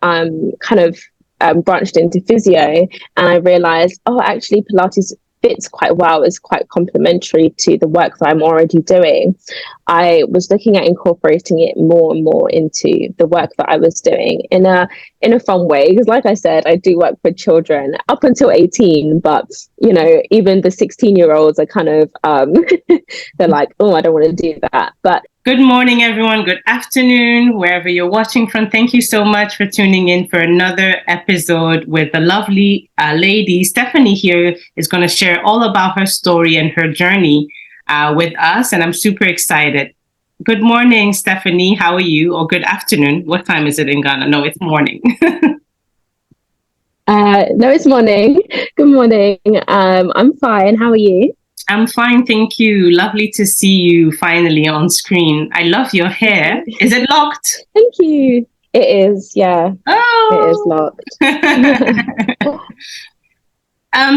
kind of branched into physio, and I realized, oh, actually Pilates fits quite well, is quite complementary to the work that I'm already doing. I was looking at incorporating it more and more into the work that I was doing in a fun way, because like I said, I do work with children up until 18, but you know, even the 16-year-olds are kind of they're like, oh, I don't want to do that. But good morning, everyone. Good afternoon, wherever you're watching from. Thank you so much for tuning in for another episode with the lovely lady. Stephanie here is going to share all about her story and her journey with us, and I'm super excited. Good morning, Stephanie. How are you? Or good afternoon. What time is it in Ghana? No, it's morning. No, it's morning. Good morning. I'm fine. How are you? I'm fine, thank you. Lovely to see you finally on screen. I love your hair. Is it locked? Thank you. It is, yeah. Oh. It is locked.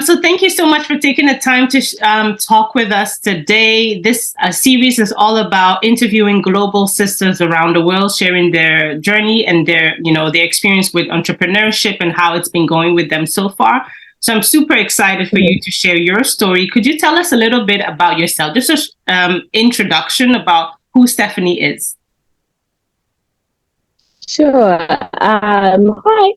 So thank you so much for taking the time to talk with us today. This series is all about interviewing global sisters around the world, sharing their journey and their experience with entrepreneurship and how it's been going with them so far. So I'm super excited for you to share your story. Could you tell us a little bit about yourself? Just an introduction about who Stephanie is. Sure. Hi.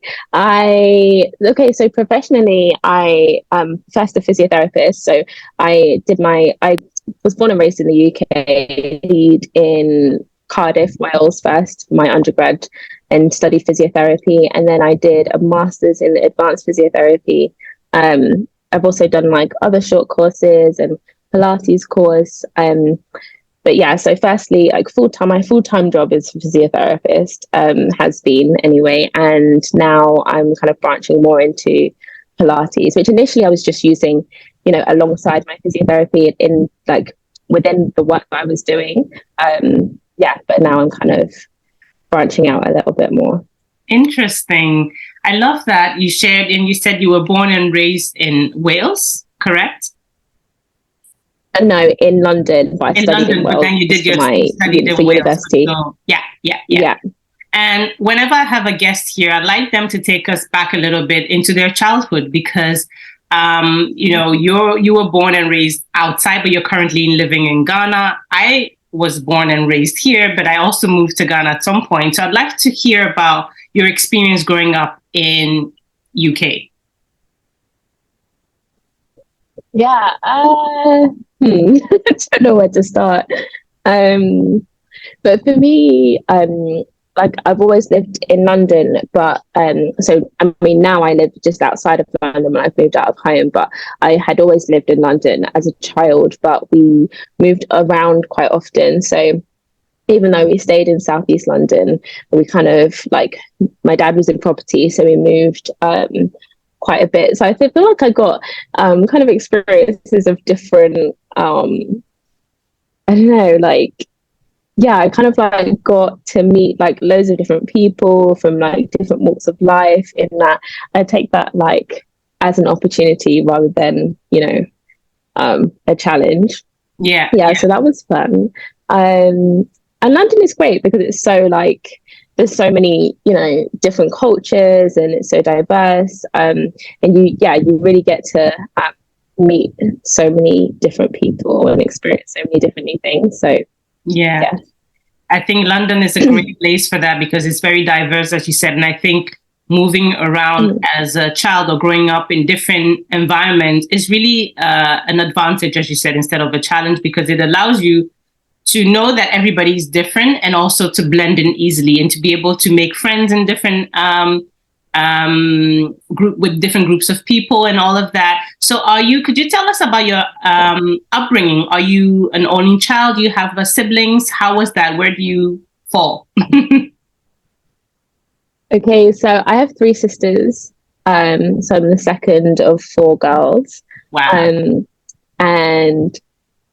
So professionally, I am first a physiotherapist. So I was born and raised in the UK, in Cardiff, Wales first, my undergrad, and studied physiotherapy. And then I did a master's in advanced physiotherapy. I've also done like other short courses and Pilates course. But yeah, so firstly, like my full-time job is physiotherapist, has been anyway. And now I'm kind of branching more into Pilates, which initially I was just using, alongside my physiotherapy in like within the work that I was doing. But now I'm kind of branching out a little bit more. Interesting. I love that you shared, and you said you were born and raised in Wales, correct? No, in London, but I studied in Wales. But then you did your studied in Wales. University. So, yeah. And whenever I have a guest here, I'd like them to take us back a little bit into their childhood, because you were born and raised outside, but you're currently living in Ghana. I was born and raised here, but I also moved to Ghana at some point. So I'd like to hear about your experience growing up in UK. Yeah, I don't know where to start. But for me, like I've always lived in London, but now I live just outside of London when I've moved out of home, but I had always lived in London as a child, but we moved around quite often. So even though we stayed in Southeast London, we kind of like, my dad was in property, so we moved quite a bit. So I feel like I got kind of experiences of different, I don't know, like, yeah, I kind of like got to meet like loads of different people from like different walks of life, in that I take that like as an opportunity rather than, a challenge. Yeah. So that was fun. And London is great because it's so like, there's so many, different cultures, and it's so diverse. And you really get to meet so many different people and experience so many different new things. So yeah. I think London is a great place for that, because it's very diverse, as you said. And I think moving around as a child or growing up in different environments is really an advantage, as you said, instead of a challenge, because it allows you to know that everybody's different, and also to blend in easily, and to be able to make friends in different with different groups of people and all of that. So could you tell us about your upbringing? Are you an only child? Do you have siblings? How was that? Where do you fall? Okay, so I have 3 sisters. So I'm the second of 4 girls. Wow. And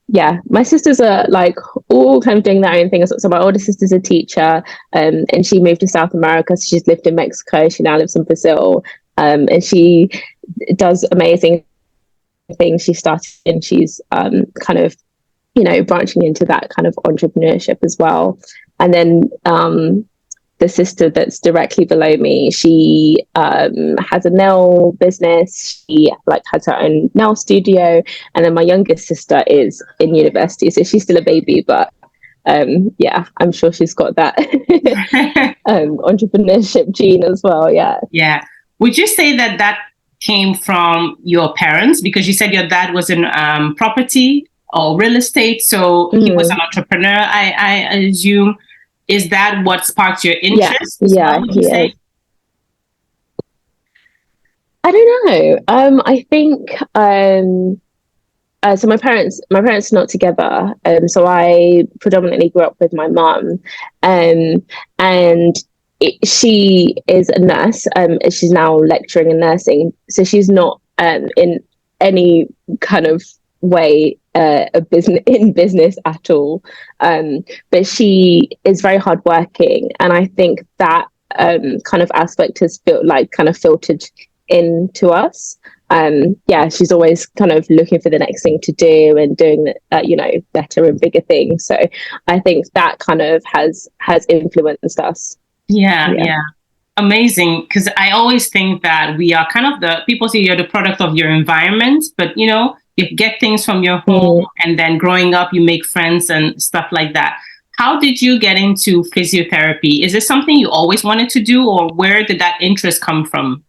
yeah, my sisters are like all kind of doing their own things. So my older sister's a teacher, and she moved to South America. So she's lived in Mexico. She now lives in Brazil, and she does amazing things. She started, and she's kind of, branching into that kind of entrepreneurship as well. And then the sister that's directly below me, she has a nail business. She like has her own nail studio, and then my youngest sister is in university, so she's still a baby, but yeah, I'm sure she's got that entrepreneurship gene as well. Yeah. Yeah. Would you say that that came from your parents? Because you said your dad was in property or real estate, so he was an entrepreneur, I assume. Is that what sparked your interest? Yeah, would you say? I don't know. I think so my parents are not together. So I predominantly grew up with my mum, and she is a nurse. She's now lecturing in nursing, so she's not in any kind of way a business at all. But she is very hardworking, and I think that kind of aspect has kind of filtered into us. Yeah, she's always kind of looking for the next thing to do and doing better and bigger things. So I think that kind of has influenced us. Yeah. Amazing. Because I always think that we are kind of people say you're the product of your environment, but you get things from your home, and then growing up, you make friends and stuff like that. How did you get into physiotherapy? Is this something you always wanted to do, or where did that interest come from?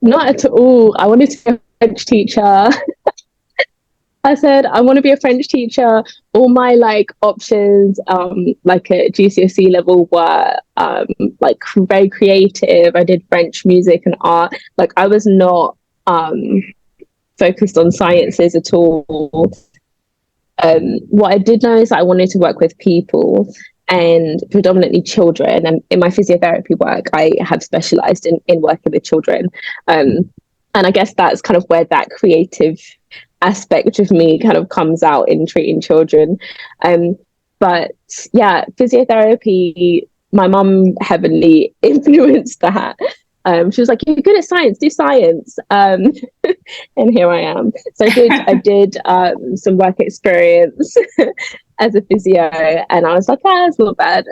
Not at all. I wanted to be a French teacher. I said, I want to be a French teacher. All my options, like at GCSE level, were very creative. I did French music and art. I was not focused on sciences at all. What I did know is I wanted to work with people, and predominantly children. And in my physiotherapy work, I have specialized in working with children. And I guess that's kind of where that creative aspect of me kind of comes out in treating children. But yeah, physiotherapy, my mum heavily influenced that. She was like, "You're good at science, do science." And here I am. So I did some work experience as a physio, and I was like, it's not bad.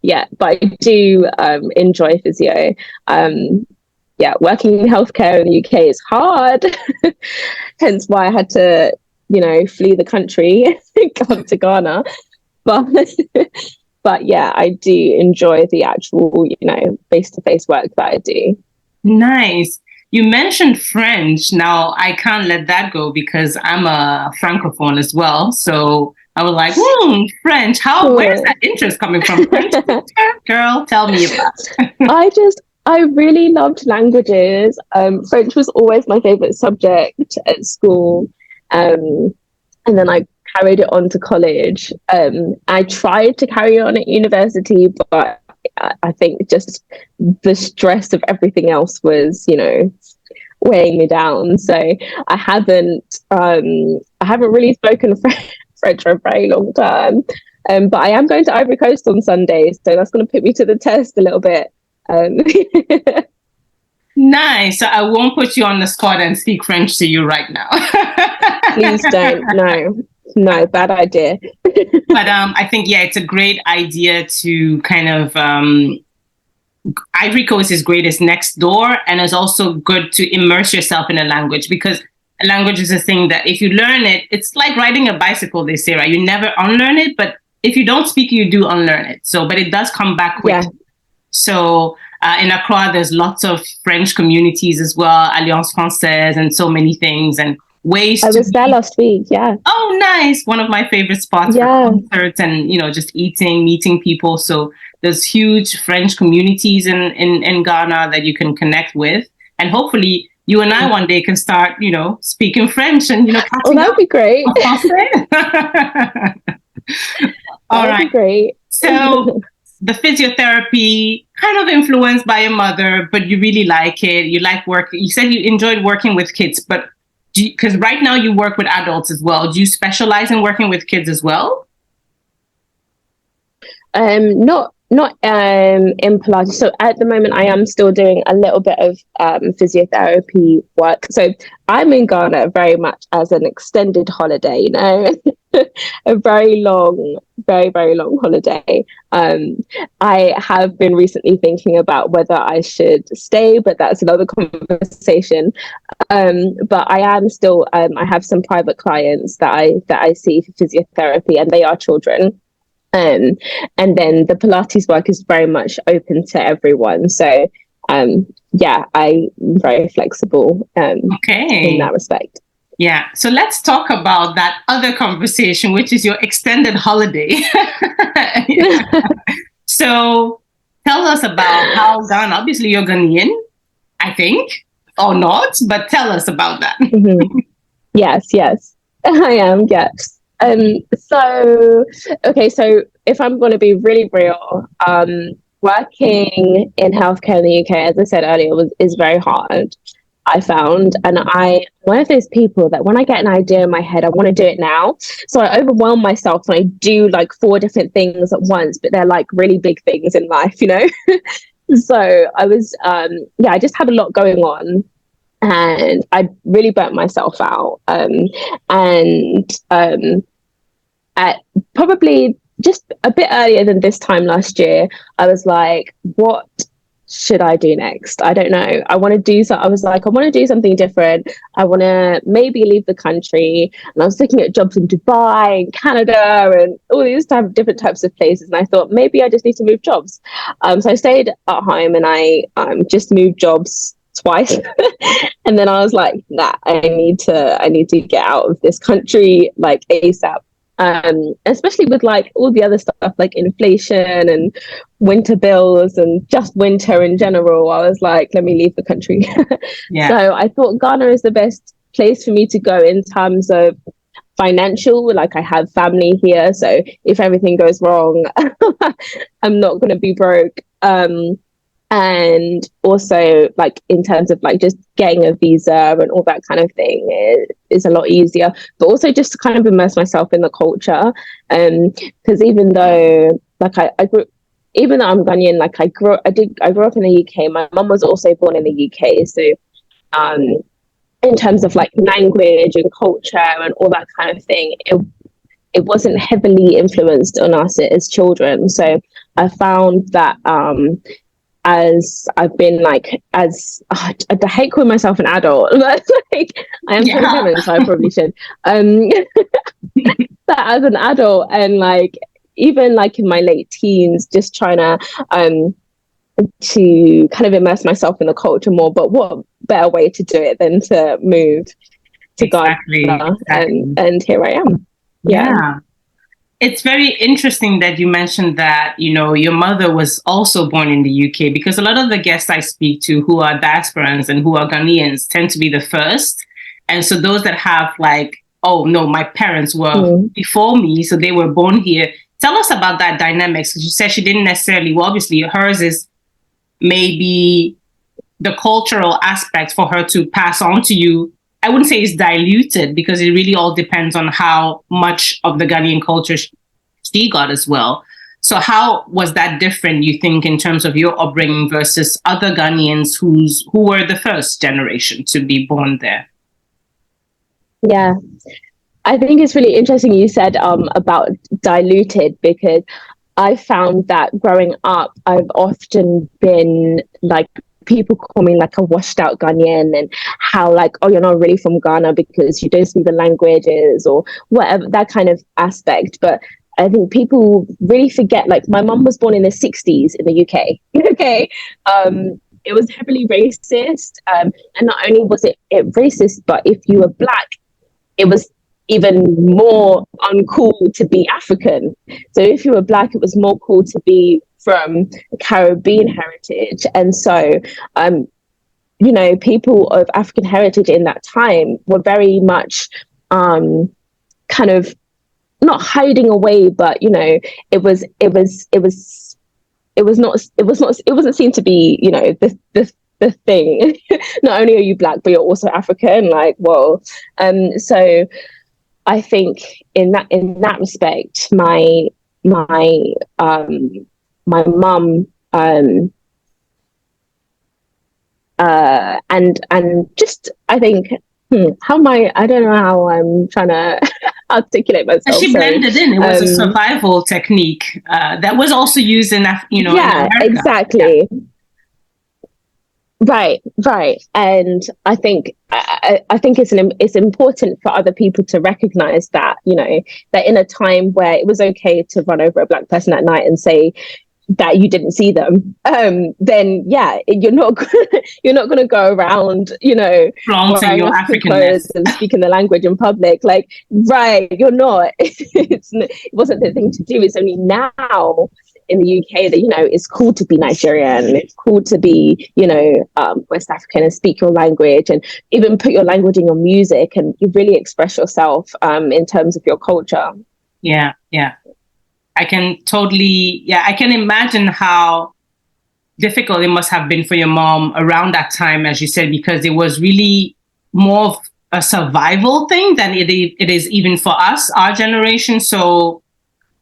Yeah, but I do enjoy physio. Yeah, working in healthcare in the UK is hard. Hence why I had to, flee the country, come to Ghana. But yeah, I do enjoy the actual, face-to-face work that I do. Nice. You mentioned French. Now, I can't let that go because I'm a Francophone as well. So I was like, French. Where's that interest coming from? French? Girl, tell me about it. I really loved languages. French was always my favorite subject at school. And then I carried it on to college. I tried to carry on at university, but I think just the stress of everything else was, weighing me down. So I haven't really spoken French for a very long time. But I am going to Ivory Coast on Sunday, so that's going to put me to the test a little bit. Nice. So I won't put you on the spot and speak French to you right now. Please don't. No, bad idea. But I think, it's a great idea to kind of Ivory Coast is great. It's next door, and it's also good to immerse yourself in a language, because a language is a thing that if you learn it, it's like riding a bicycle, they say, right? You never unlearn it, but if you don't speak, you do unlearn it. So, but it does come back quick. Yeah. So in Accra, there's lots of French communities as well, Alliance Française, and so many things and ways. I was there last week. Yeah. Oh, nice! One of my favorite spots for concerts and just meeting people. So there's huge French communities in Ghana that you can connect with, and hopefully you and I one day can start speaking French and Oh, that'd be great. All right, great. So the physiotherapy kind of influenced by your mother, but you really like it. You like work. You said you enjoyed working with kids, but because right now you work with adults as well. Do you specialize in working with kids as well? Not Not in Pilates. So at the moment, I am still doing a little bit of physiotherapy work. So I'm in Ghana very much as an extended holiday, you know, a very long, very, very long holiday. I have been recently thinking about whether I should stay, but that's another conversation. But I am still, I have some private clients that I see for physiotherapy, and they are children. Um, and then the Pilates work is very much open to everyone. So yeah, I'm very flexible in that respect. Yeah. So let's talk about that other conversation, which is your extended holiday. So tell us about how Ghana, obviously you're Ghanaian, I think, or not, but tell us about that. Mm-hmm. Yes, I am. Yes. So, okay, so if I'm going to be really real, working in healthcare in the UK, as I said earlier, is very hard. I found, and one of those people that when I get an idea in my head, I want to do it now. So I overwhelm myself and I do like 4 different things at once, but they're like really big things in life, you know? So I was, I just had a lot going on and I really burnt myself out. And at probably just a bit earlier than this time last year, I was like, what should I do next? I don't know. I want to do so. I was like, I want to do something different. I want to maybe leave the country. And I was looking at jobs in Dubai and Canada and all these different types of places. And I thought maybe I just need to move jobs. So I stayed at home and I just moved jobs twice. And then I was like, nah, I need to get out of this country like ASAP. Especially with like all the other stuff like inflation and winter bills and just winter in general, I was like, let me leave the country. Yeah. So I thought Ghana is the best place for me to go in terms of financial. Like I have family here, so if everything goes wrong, I'm not going to be broke. And also like in terms of like just getting a visa and all that kind of thing is a lot easier, but also just to kind of immerse myself in the culture. Because even though like I grew, even though I'm Ghanaian, like I grew up in the UK. My mum was also born in the UK, so in terms of like language and culture and all that kind of thing, it wasn't heavily influenced on us as children. So I found that as I've been like, I hate calling myself an adult, but like I am 27, so I probably should. That as an adult and like even like in my late teens, just trying to kind of immerse myself in the culture more. But what better way to do it than to move to Ghana? And here I am. Yeah. It's very interesting that you mentioned that, you know, your mother was also born in the UK, because a lot of the guests I speak to who are diasporans and who are Ghanaians tend to be the first. And so those that have like, oh, no, my parents were before me, so they were born here. Tell us about that dynamics. Because you said she didn't necessarily, well, obviously hers is maybe the cultural aspect for her to pass on to you. I wouldn't say it's diluted, because it really all depends on how much of the Ghanaian culture she got as well. So how was that different, you think, in terms of your upbringing versus other Ghanaians who were the first generation to be born there? Yeah, I think it's really interesting you said about diluted, because I found that growing up, I've often been like, people call me like a washed out Ghanaian, and how like, oh, you're not really from Ghana because you don't speak the languages or whatever, that kind of aspect. But I think people really forget, like my mum was born in the 60s in the UK. Okay. It was heavily racist. And not only was it racist, but if you were Black, it was even more uncool to be African. So if you were Black, it was more cool to be from Caribbean heritage. And so, you know, people of African heritage in that time were very much kind of not hiding away, but, you know, it wasn't seen to be, you know, the thing. Not only are you Black, but you're also African. Like, whoa. So I think in that respect, my my mum, and just, I think, I don't know how I'm trying to articulate And myself. she blended in. It was a survival technique that was also used in, in America. Exactly. Yeah. Right. And I think it's important for other people to recognize that, that in a time where it was okay to run over a Black person at night and say that you didn't see them, then you're not going to go around, flaunting your Africanness and speaking the language in public. Like, right, you're not. It wasn't the thing to do. It's only now in the UK that, it's cool to be Nigerian, it's cool to be, West African and speak your language and even put your language in your music, and you really express yourself in terms of your culture. Yeah. I can imagine how difficult it must have been for your mom around that time, as you said, because it was really more of a survival thing than it is even for us, our generation. So,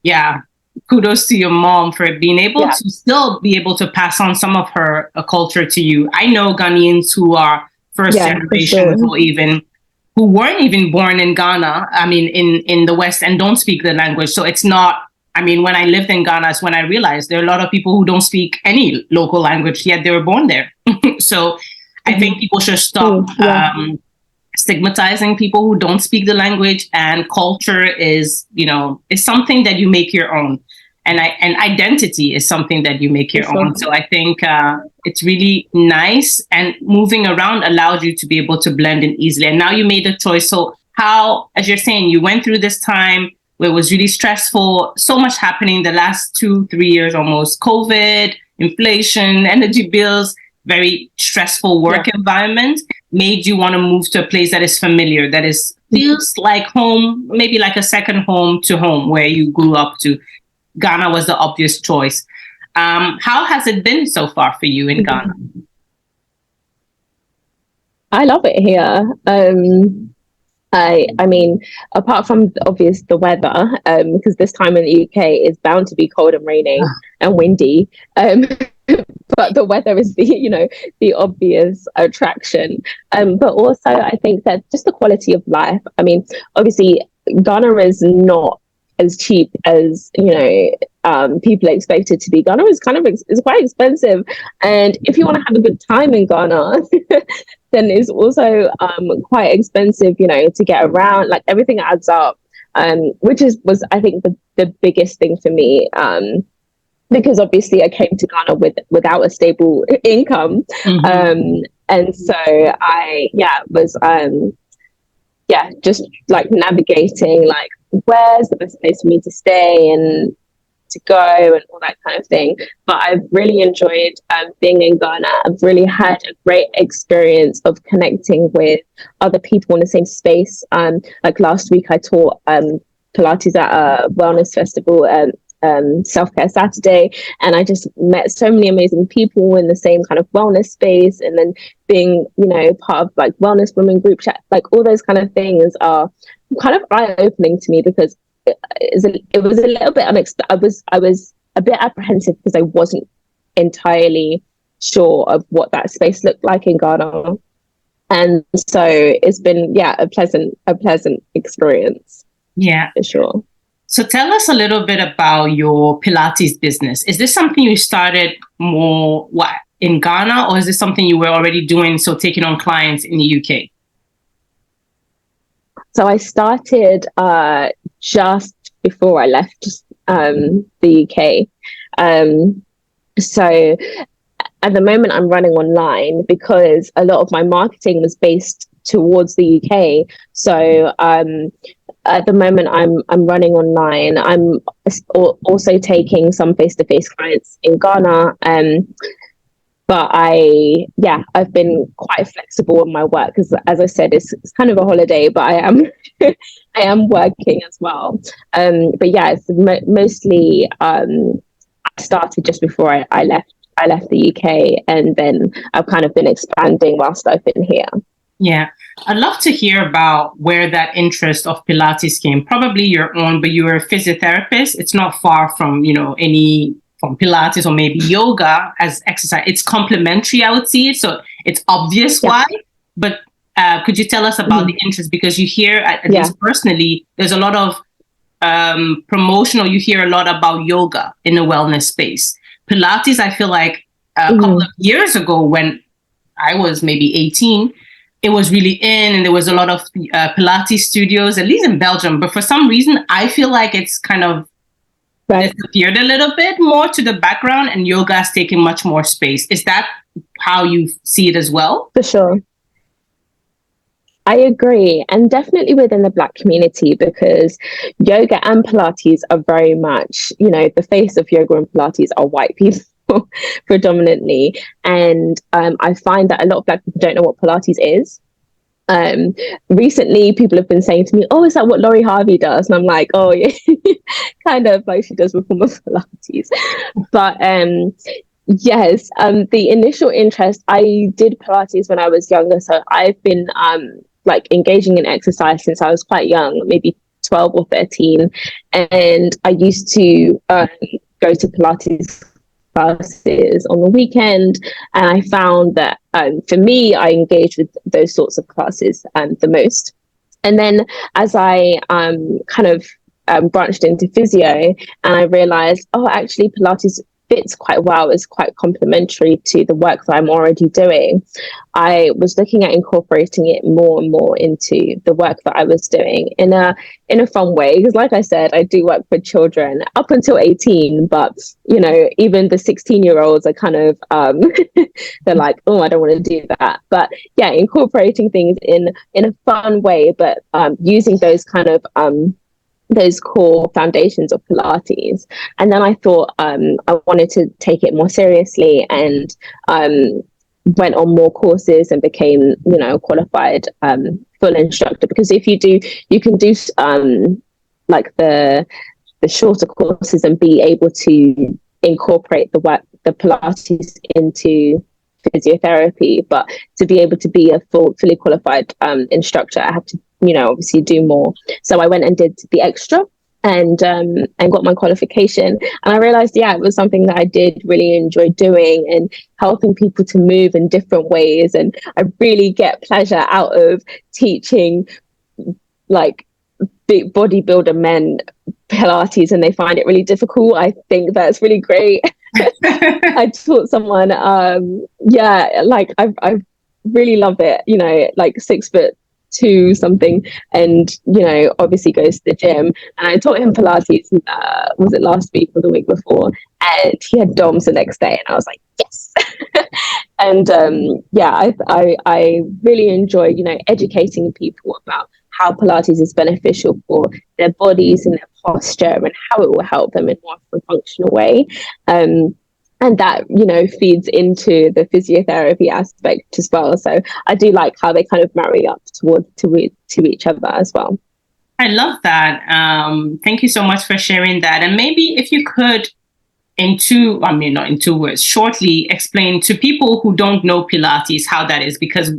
yeah, kudos to your mom for being able to still be able to pass on some of her culture to you. I know Ghanaians who are first generation who weren't even born in Ghana, in the West, and don't speak the language. So it's not, when I lived in Ghana, it's when I realized there are a lot of people who don't speak any local language, yet they were born there. So I think people should stop stigmatizing people who don't speak the language, and culture is something that you make your own, and identity is something that you make your own. So I think it's really nice, and moving around allowed you to be able to blend in easily. And now you made a choice. So how, as you're saying, you went through this time where it was really stressful, so much happening the last 2-3 years, almost COVID, inflation, energy bills, very stressful work environment, made you want to move to a place that is familiar, that feels like home, maybe like a second home to home where you grew up to. Ghana was the obvious choice. How has it been so far for you in Ghana? I love it here. I mean, apart from the weather, because this time in the UK is bound to be cold and raining and windy. But the weather is the obvious attraction. But also I think that just the quality of life. I mean, obviously Ghana is not as cheap as people expect it to be. Ghana is is quite expensive, and if you want to have a good time in Ghana, then it's also quite expensive, to get around. Like, everything adds up, which was I think the biggest thing for me. Because obviously I came to Ghana without a stable income. And so I was just like navigating, like, where's the best place for me to stay and to go and all that kind of thing. But I've really enjoyed being in Ghana. I've really had a great experience of connecting with other people in the same space. Like last week I taught Pilates at a wellness festival, Self-Care Saturday, and I just met so many amazing people in the same kind of wellness space. And then being part of like wellness women group chat, like all those kind of things are kind of eye-opening to me, because it was a little bit unexpected. I was a bit apprehensive because I wasn't entirely sure of what that space looked like in Ghana, and so it's been a pleasant experience. Yeah, for sure. So tell us a little bit about your Pilates business. Is this something you started more in Ghana, or is this something you were already doing, so taking on clients in the UK? So I started just before I left the UK. So at the moment I'm running online because a lot of my marketing was based towards the UK. So at the moment I'm running online. I'm also taking some face-to-face clients in Ghana. But I've been quite flexible in my work, because, as I said, it's kind of a holiday, but I am I am working as well. But it's mostly I started just before I left the UK, and then I've kind of been expanding whilst I've been here. Yeah, I'd love to hear about where that interest of Pilates came. Probably your own, but you were a physiotherapist. It's not far from any from Pilates or maybe yoga as exercise. It's complementary, I would see. So it's obvious why. But could you tell us about the interest? Because you hear, at least personally, there's a lot of promotional. You hear a lot about yoga in the wellness space. Pilates, I feel like a couple of years ago when I was maybe 18, it was really in, and there was a lot of Pilates studios, at least in Belgium. But for some reason, I feel like it's kind of disappeared a little bit more to the background, and yoga is taking much more space. Is that how you see it as well? For sure. I agree. And definitely within the Black community, because yoga and Pilates are very much, the face of yoga and Pilates are white people predominantly. And I find that a lot of Black people don't know what Pilates is. Recently, people have been saying to me, "Oh, is that what Laurie Harvey does?" And I'm like, "Oh, yeah, kind of like she does reformer Pilates." But yes, the initial interest, I did Pilates when I was younger, so I've been engaging in exercise since I was quite young, maybe 12 or 13, and I used to go to Pilates classes on the weekend, and I found that for me, I engaged with those sorts of classes the most. And then as I branched into physio, and I realized, oh, actually Pilates fits quite well, is quite complementary to the work that I'm already doing. I was looking at incorporating it more and more into the work that I was doing in a fun way, because like I said, I do work with children up until 18, but even the 16-year-olds are kind of they're like, oh, I don't want to do that. But yeah, incorporating things in a fun way, but using those kind of those core foundations of Pilates. And then I thought I wanted to take it more seriously, and went on more courses and became, a qualified full instructor. Because if you do, you can do like the shorter courses and be able to incorporate the Pilates into physiotherapy. But to be able to be a fully qualified instructor, I have to obviously do more. So I went and did the extra and got my qualification. And I realized, it was something that I did really enjoy doing, and helping people to move in different ways. And I really get pleasure out of teaching like big bodybuilder men Pilates, and they find it really difficult. I think that's really great. I taught someone, I really love it, like 6'2" something, and obviously goes to the gym. And I taught him Pilates, was it last week or the week before, and he had DOMs the next day, and I was like, yes. And I really enjoy educating people about how Pilates is beneficial for their bodies and their posture, and how it will help them in more of a functional way. And that, feeds into the physiotherapy aspect as well. So I do like how they kind of marry up to each other as well. I love that. Thank you so much for sharing that. And maybe if you could, not in 2 words, shortly explain to people who don't know Pilates how that is, because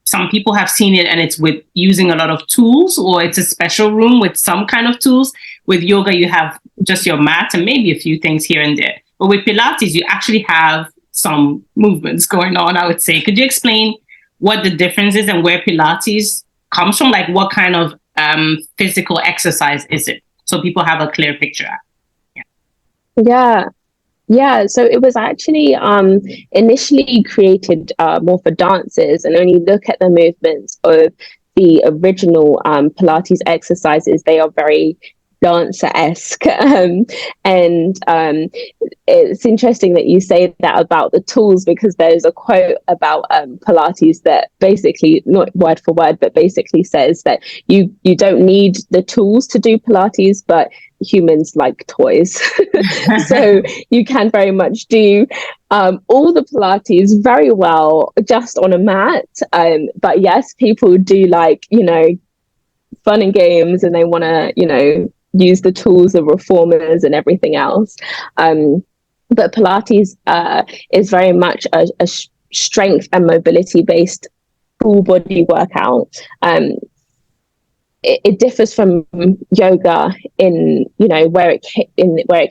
some people have seen it and it's with using a lot of tools, or it's a special room with some kind of tools. With yoga, you have just your mat and maybe a few things here and there. But with Pilates, you actually have some movements going on, I would say. Could you explain what the difference is and where Pilates comes from? Like, what kind of physical exercise is it? So people have a clear picture. Yeah. So it was actually initially created more for dancers. And when you look at the movements of the original Pilates exercises, they are very dancer-esque, and it's interesting that you say that about the tools, because there's a quote about Pilates that basically, not word for word, but basically says that you don't need the tools to do Pilates, but humans like toys. So you can very much do all the Pilates very well just on a mat, but yes, people do like fun and games, and they want to use the tools of reformers and everything else. But Pilates is very much a strength and mobility based full body workout. it differs from yoga in, you know, where it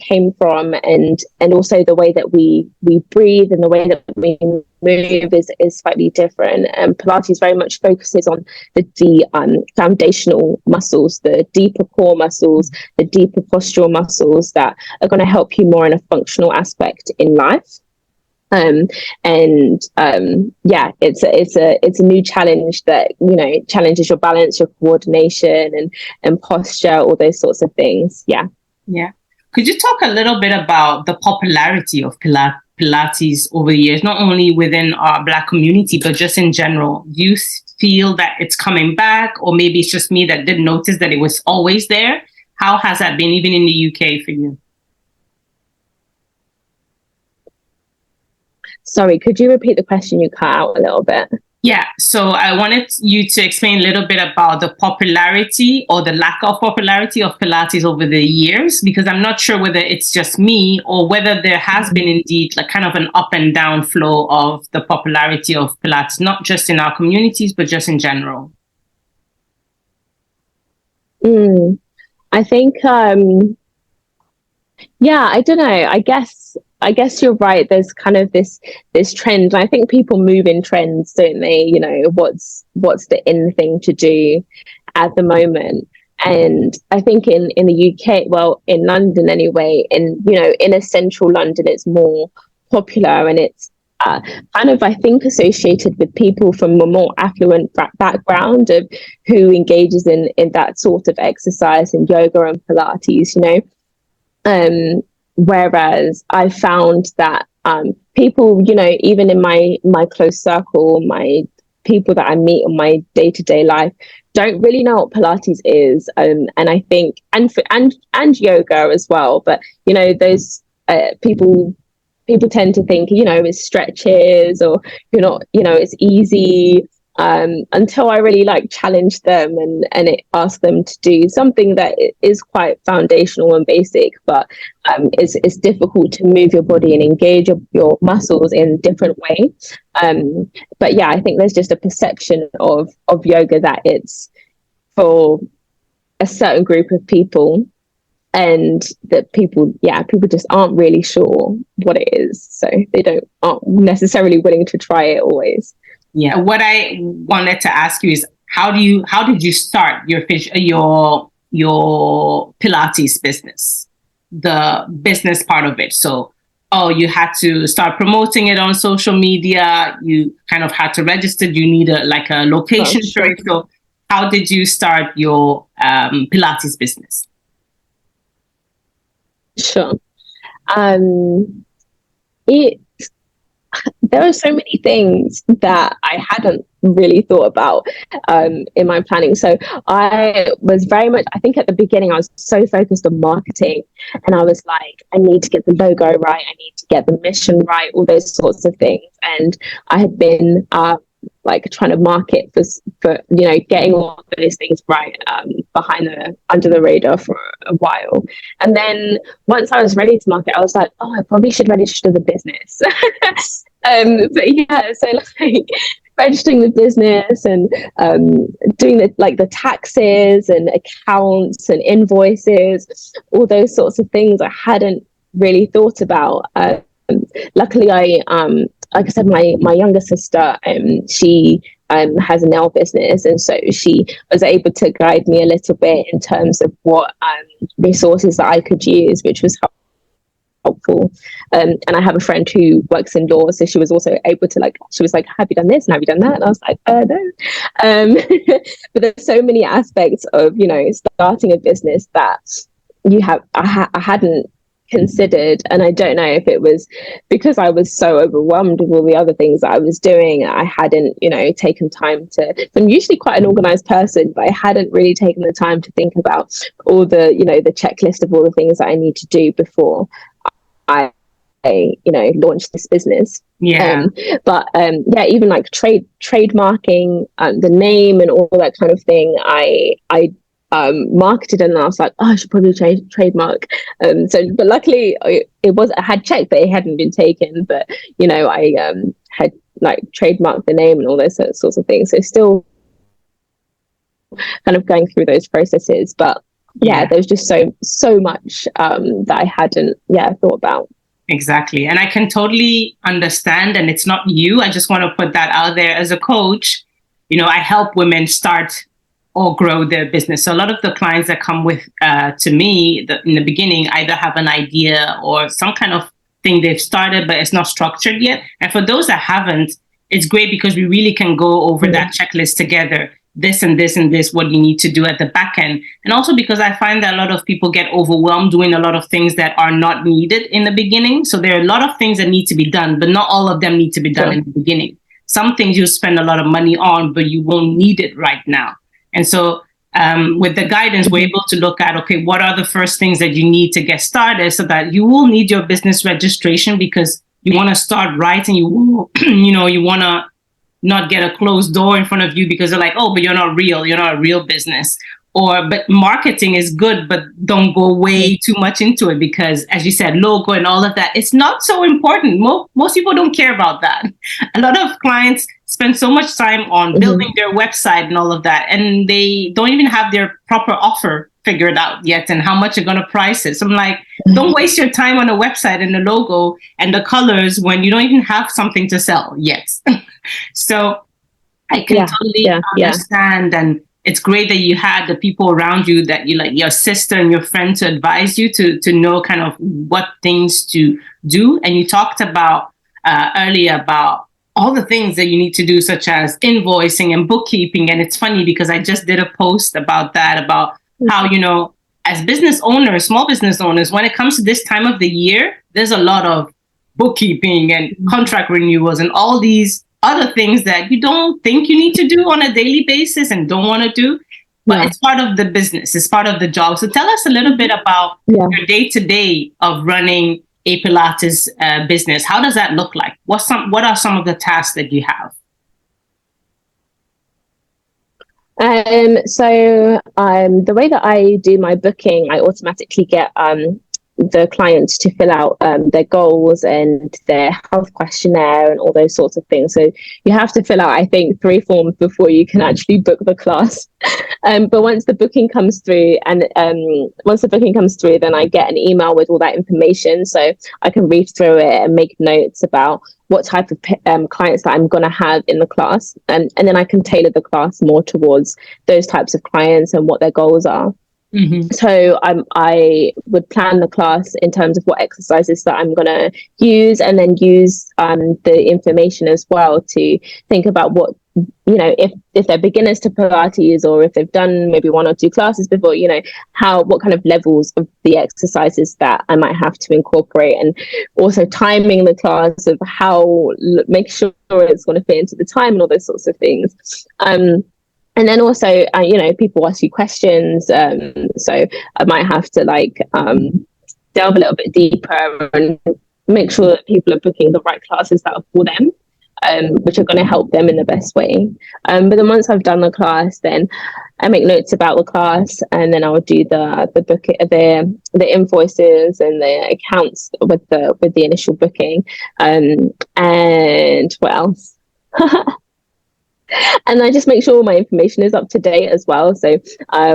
came from, and also the way that we breathe and the way that we move is slightly different. And Pilates very much focuses on the foundational muscles, the deeper core muscles, the deeper postural muscles that are going to help you more in a functional aspect in life. Yeah, it's a new challenge that, you know, challenges your balance, your coordination, and posture, all those sorts of things. Yeah. Could you talk a little bit about the popularity of Pilates over the years, not only within our Black community, but just in general? Do you feel that it's coming back, or maybe it's just me that didn't notice that it was always there? How has that been, even in the UK, for you? Sorry, could you repeat the question? You cut out a little bit. Yeah, so I wanted you to explain a little bit about the popularity or the lack of popularity of Pilates over the years, because I'm not sure whether it's just me or whether there has been indeed like kind of an up and down flow of the popularity of Pilates, not just in our communities, but just in general. I think, yeah, I don't know. I guess you're right. There's kind of this trend. I think people move in trends, don't they? You know, what's the in thing to do at the moment. And I think in the UK, well, in London anyway, in central London, it's more popular, and it's kind of, I think, associated with people from a more affluent background of who engages in that sort of exercise and yoga and Pilates, you know. Whereas I found that people, you know, even in my close circle, my people that I meet in my day-to-day life, don't really know what Pilates is, and I think and yoga as well. But you know, those people tend to think, you know, it's stretches, or you're not, you know, it's easy. Until I really like challenge them and ask them to do something that is quite foundational and basic, but it's difficult to move your body and engage your muscles in a different way. But yeah, I think there's just a perception of yoga that it's for a certain group of people, and that people just aren't really sure what it is, so they aren't necessarily willing to try it always. Yeah. What I wanted to ask you is, how did you start your Pilates business, the business part of it? So, you had to start promoting it on social media. You kind of had to register. You need a location for it. So how did you start your Pilates business? Sure. There are so many things that I hadn't really thought about in my planning. So I was very much, I think at the beginning, I was so focused on marketing, and I was like, I need to get the logo right, I need to get the mission right, all those sorts of things. And I had been trying to market for you know, getting all those things right under the radar for a while. And then once I was ready to market, I was like, oh, I probably should register the business. But yeah, so like registering the business and doing the taxes and accounts and invoices, all those sorts of things I hadn't really thought about. Luckily, like I said, my younger sister, she has a nail business, and so she was able to guide me a little bit in terms of what resources that I could use, which was helpful. And I have a friend who works in law, so she was also able to she was like, have you done this and have you done that? And I was like, no. But there's so many aspects of, you know, starting a business that I hadn't considered. And I don't know if it was because I was so overwhelmed with all the other things that I was doing. I hadn't, you know, taken time to, I'm usually quite an organized person, but I hadn't really taken the time to think about all the, you know, the checklist of all the things that I need to do before I you know, launched this business. Yeah. But yeah, even like trademarking the name and all that kind of thing, I marketed, and I was like, oh, I should probably trademark. But luckily I had checked that it hadn't been taken, but you know, I had like trademarked the name and all those sorts of things. So still kind of going through those processes. But yeah, there's just so much that I hadn't thought about. Exactly. And I can totally understand. And it's not you. I just want to put that out there. As a coach, I help women start or grow their business. So a lot of the clients that come with to me in the beginning either have an idea or some kind of thing they've started, but it's not structured yet. And for those that haven't, it's great because we really can go over that checklist together. This and this and this, what you need to do at the back end. And also because I find that a lot of people get overwhelmed doing a lot of things that are not needed in the beginning. So there are a lot of things that need to be done, but not all of them need to be done in the beginning. Some things you spend a lot of money on, but you won't need it right now. And so with the guidance, we're able to look at, okay, what are the first things that you need to get started so that you will need your business registration because you want to start right and you want to not get a closed door in front of you because they're like, oh, but you're not a real business. But marketing is good, but don't go way too much into it because, as you said, logo and all of that, it's not so important. Most people don't care about that. A lot of clients spend so much time on building their website and all of that, and they don't even have their proper offer figured out yet and how much you're going to price it. So I'm like, don't waste your time on a website and the logo and the colors when you don't even have something to sell yet. So I can totally understand. And it's great that you had the people around you that you like, your sister and your friend, to advise you to know kind of what things to do. And you talked about earlier about all the things that you need to do, such as invoicing and bookkeeping. And it's funny because I just did a post about that, about how, as business owners, small business owners, when it comes to this time of the year, there's a lot of bookkeeping and contract renewals and all these other things that you don't think you need to do on a daily basis and don't want to do. But it's part of the business. It's part of the job. So tell us a little bit about your day-to-day of running a Pilates business. How does that look like? What are some of the tasks that you have? So the way that I do my booking, I automatically get the clients to fill out their goals and their health questionnaire and all those sorts of things. So you have to fill out, I think, 3 forms before you can actually book the class. But once the booking comes through, then I get an email with all that information, so I can read through it and make notes about what type of clients that I'm going to have in the class, and then I can tailor the class more towards those types of clients and what their goals are. So I would plan the class in terms of what exercises that I'm going to use, and then use the information as well to think about what, if they're beginners to Pilates, or if they've done maybe 1 or 2 classes before, what kind of levels of the exercises that I might have to incorporate, and also timing the class of how make sure it's going to fit into the time and all those sorts of things. And then also, people ask you questions. So I might have to delve a little bit deeper and make sure that people are booking the right classes that are for them, which are going to help them in the best way. But then once I've done the class, then I make notes about the class, and then I'll do the the invoices and the accounts with the initial booking. And what else? And I just make sure my information is up to date as well. So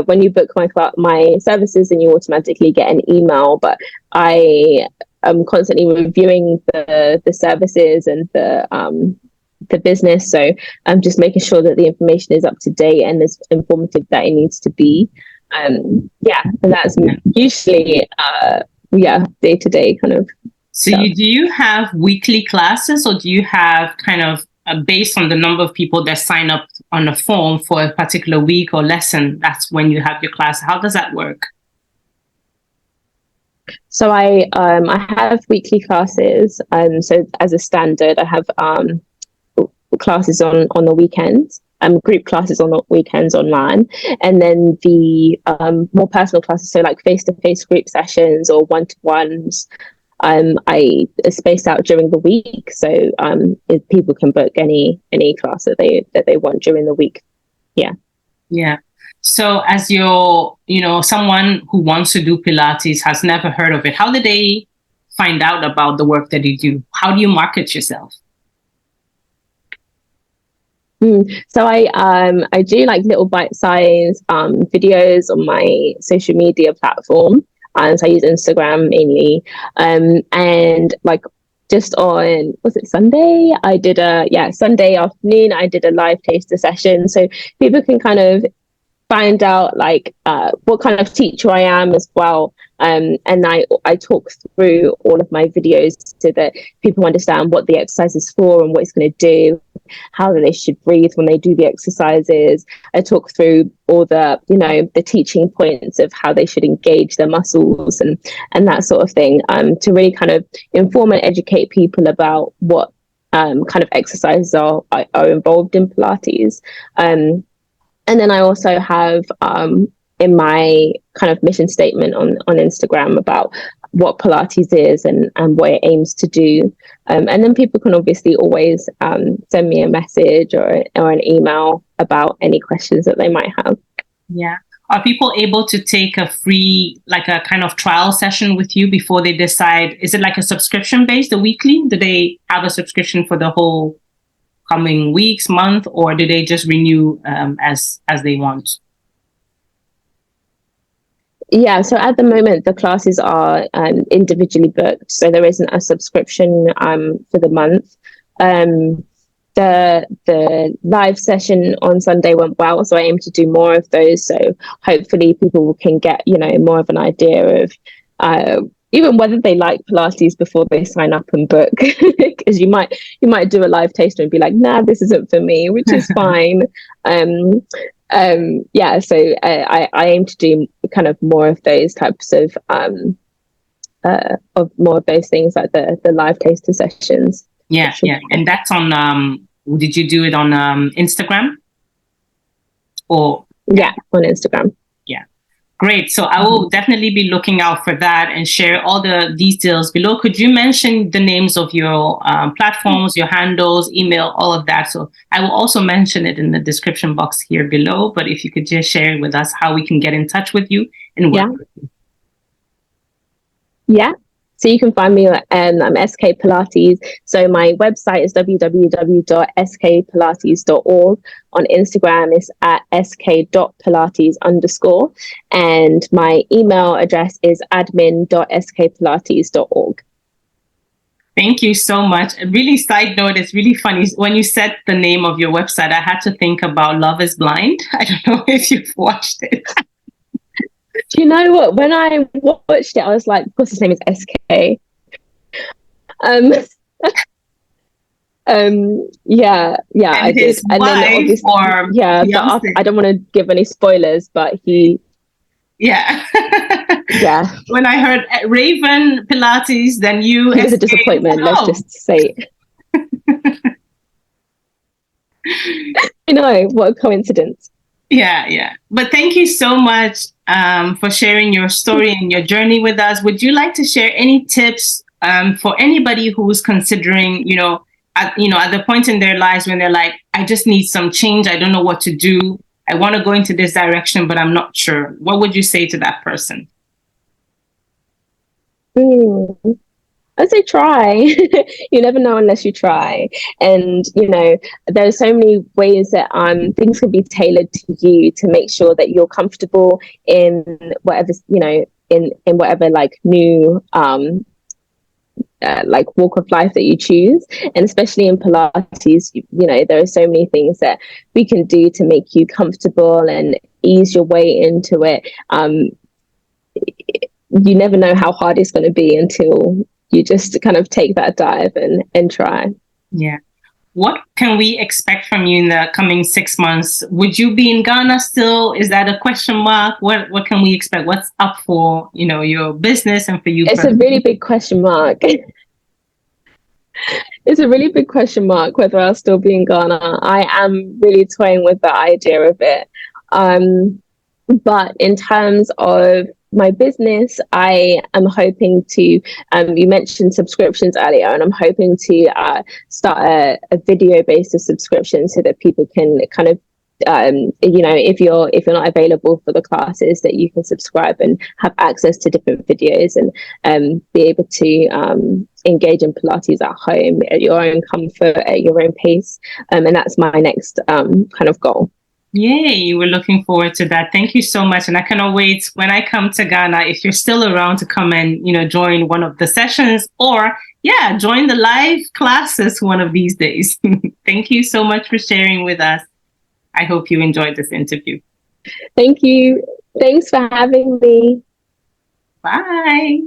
when you book my services, then you automatically get an email. But I am constantly reviewing the services and the business. So I'm just making sure that the information is up to date and as informative that it needs to be. And that's usually day to day kind of. So do you have weekly classes, or do you have kind of based on the number of people that sign up on a form for a particular week or lesson, that's when you have your class? How does that work? So I have weekly classes. So as a standard, I have classes on the weekends, group classes on the weekends online, and then the more personal classes, so like face-to-face group sessions or one-to-ones, I space out during the week, so if people can book any class that they want during the week. So as someone who wants to do Pilates, has never heard of it, how did they find out about the work that you do? How do you market yourself? So I do like little bite-sized videos on my social media platform, and so I use Instagram mainly. And like just on, was it Sunday? I did Sunday afternoon I did a live taster session, so people can kind of find out like what kind of teacher I am as well. And I talk through all of my videos so that people understand what the exercise is for and what it's going to do, how they should breathe when they do the exercises. I talk through all the, the teaching points of how they should engage their muscles and that sort of thing, to really kind of inform and educate people about what kind of exercises are involved in Pilates. And then I also have in my kind of mission statement on Instagram about what Pilates is and what it aims to do. And then people can obviously always send me a message or an email about any questions that they might have. Yeah. Are people able to take a free, like a kind of trial session with you before they decide? Is it like a subscription based, a weekly? Do they have a subscription for the whole coming weeks, month, or do they just renew as they want? Yeah, so at the moment the classes are individually booked, so there isn't a subscription for the month. The live session on Sunday went well, so I aim to do more of those. So hopefully people can get more of an idea of even whether they like Pilates before they sign up and book, because you might do a live taster and be like, nah, this isn't for me, which is fine. So I aim to do kind of more of those types of more of those things, like the live taster sessions. Yeah. And that's on did you do it on Instagram? Or yeah, on Instagram. Yeah. Great. So I will definitely be looking out for that and share all the details below. Could you mention the names of your platforms, your handles, email, all of that? So I will also mention it in the description box here below. But if you could just share with us how we can get in touch with you and work with you. Yeah. So you can find me at SK Pilates. So my website is www.skpilates.org. On Instagram is at sk.pilates_. And my email address is admin.skpilates.org. Thank you so much. A really side note, it's really funny. When you said the name of your website, I had to think about Love is Blind. I don't know if you've watched it. Do you know what? When I watched it, I was like, of course his name is SK. Yeah, I did. And then obviously, but I don't want to give any spoilers, but he... Yeah. Yeah. When I heard Raven Pilates, then you... It was a disappointment, let's just say it. What a coincidence. Yeah. But thank you so much for sharing your story and your journey with us. Would you like to share any tips for anybody who's considering, at the point in their lives when they're like, I just need some change. I don't know what to do. I want to go into this direction, but I'm not sure. What would you say to that person? I'd say try. You never know unless you try. And, there are so many ways that things can be tailored to you to make sure that you're comfortable in whatever, in whatever like new like walk of life that you choose. And especially in Pilates, there are so many things that we can do to make you comfortable and ease your way into it. You never know how hard it's going to be until you just kind of take that dive and try. Yeah. What can we expect from you in the coming 6 months? Would you be in Ghana still? Is that a question mark? What can we expect? What's up for, your business and for you? It's a really big question mark. It's a really big question mark whether I'll still be in Ghana. I am really toying with the idea of it. But in terms of my business, I am hoping to, you mentioned subscriptions earlier, and I'm hoping to start a video based subscription so that people can kind of if you're not available for the classes, that you can subscribe and have access to different videos, and be able to engage in Pilates at home at your own comfort, at your own pace. And that's my next kind of goal. Yay, we're looking forward to that. Thank you so much. And I cannot wait when I come to Ghana, if you're still around, to come and, join one of the sessions, or join the live classes one of these days. Thank you so much for sharing with us. I hope you enjoyed this interview. Thank you. Thanks for having me. Bye.